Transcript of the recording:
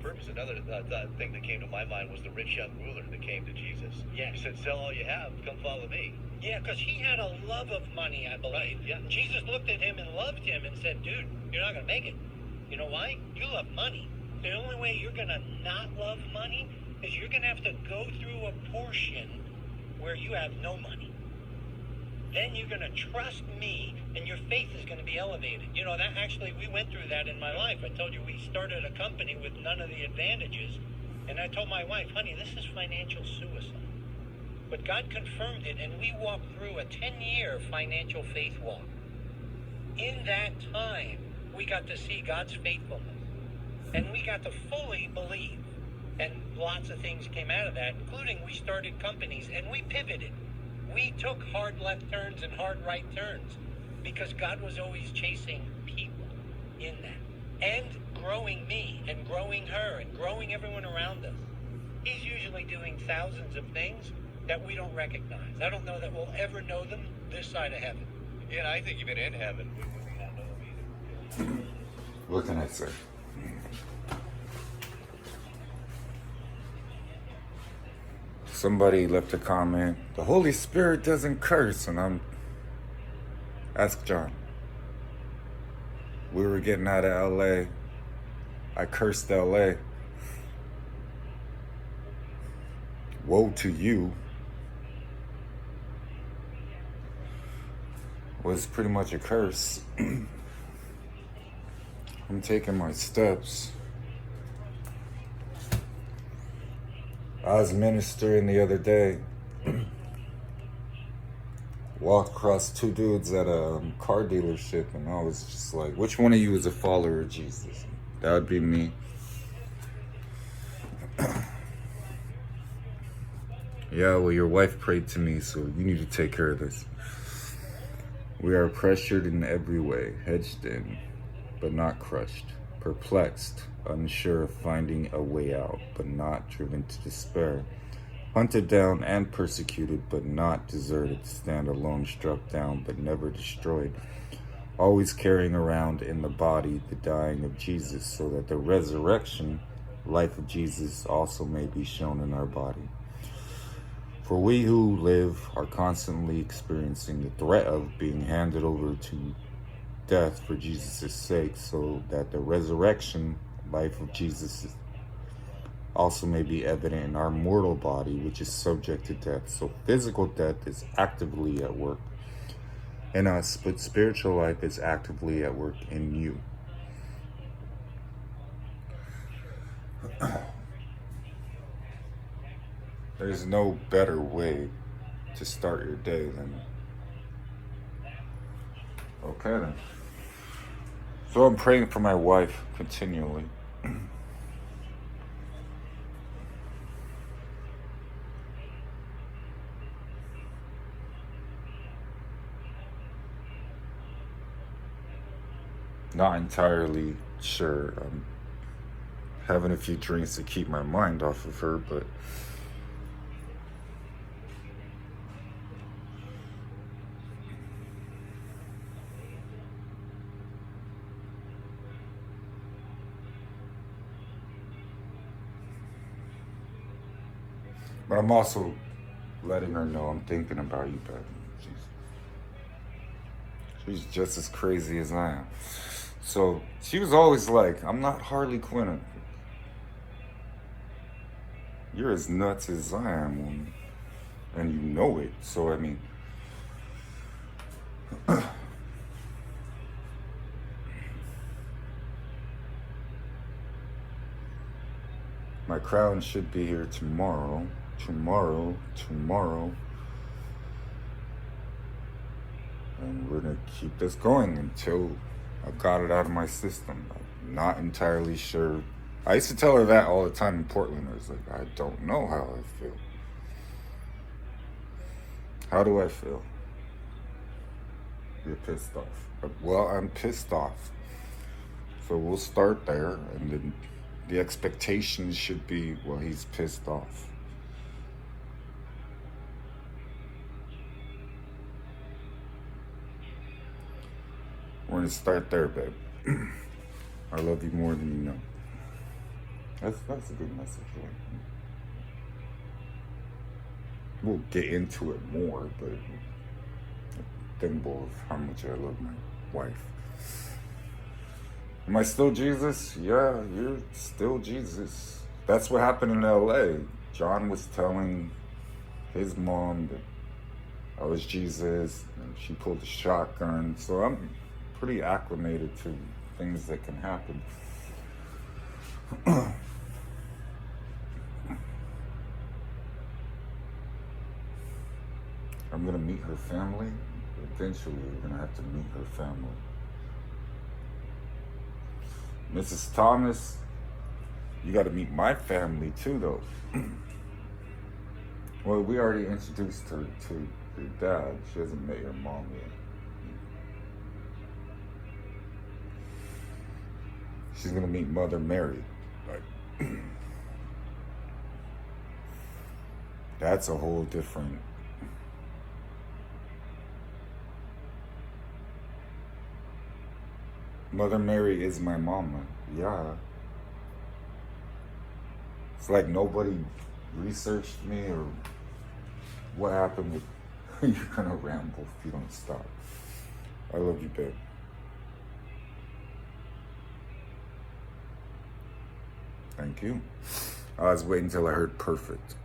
purpose. Another thing that came to my mind was the rich young ruler that came to Jesus. Yeah. He said, sell all you have, come follow me. Yeah, because he had a love of money, I believe. Right, yeah. Jesus looked at him and loved him and said, dude, you're not going to make it. You know why? You love money. The only way you're going to not love money is you're going to have to go through a portion where you have no money. Then you're going to trust me, and your faith is going to be elevated. You know, that actually, we went through that in my life. I told you we started a company with none of the advantages, and I told my wife, honey, this is financial suicide. But God confirmed it, and we walked through a 10-year financial faith walk. In that time, we got to see God's faithfulness, and we got to fully believe. And lots of things came out of that, including we started companies, and we pivoted. We took hard left turns and hard right turns because God was always chasing people in that, and growing me and growing her and growing everyone around us. He's usually doing thousands of things that we don't recognize. I don't know that we'll ever know them this side of heaven. Yeah, and I think even in heaven, we may not know them either. What can I say? Somebody left a comment, the Holy Spirit doesn't curse, and ask John. We were getting out of LA. I cursed LA. Woe to you was pretty much a curse. I'm taking my steps. I was ministering the other day. Walked across two dudes at a car dealership, and I was just like, which one of you is a follower of Jesus? That would be me. Yeah, well, your wife prayed to me, so you need to take care of this. We are pressured in every way, hedged in, but not crushed, perplexed, unsure of finding a way out, but not driven to despair, hunted down and persecuted, but not deserted, stand alone, struck down, but never destroyed, always carrying around in the body the dying of Jesus, so that the resurrection life of Jesus also may be shown in our body. For we who live are constantly experiencing the threat of being handed over to death for Jesus' sake, so that the resurrection life of Jesus also may be evident in our mortal body, which is subject to death. So physical death is actively at work in us, but spiritual life is actively at work in you. There's no better way to start your day than... Okay then. So I'm praying for my wife continually. Not entirely sure. I'm having a few drinks to keep my mind off of her, but I'm also letting her know I'm thinking about you, but she's just as crazy as I am. So she was always like, I'm not Harley Quinn. You're as nuts as I am, woman. And you know it. So, I mean, my crown should be here tomorrow. Tomorrow. And we're gonna keep this going until I got it out of my system. I'm not entirely sure. I used to tell her that all the time in Portland. I was like, I don't know how I feel. How do I feel? You're pissed off. Well, I'm pissed off. So we'll start there, and then the expectations should be, well, he's pissed off. We're gonna start there, babe. I love you more than you know. That's a good message, right? We'll get into it more, but symbol of how much I love my wife. Am I still Jesus? Yeah, you're still Jesus. That's what happened in LA. John was telling his mom that I was Jesus, and she pulled a shotgun. So I'm pretty acclimated to things that can happen. I'm gonna meet her family. Eventually, we're gonna have to meet her family. Mrs. Thomas, you gotta meet my family too, though. Well, we already introduced her to your dad. She hasn't met your mom yet. She's gonna meet Mother Mary. Like, that's a whole different. Mother Mary is my mama. Yeah. It's like nobody researched me or what happened with. You're gonna ramble if you don't stop. I love you, babe. Thank you. I was waiting until I heard perfect.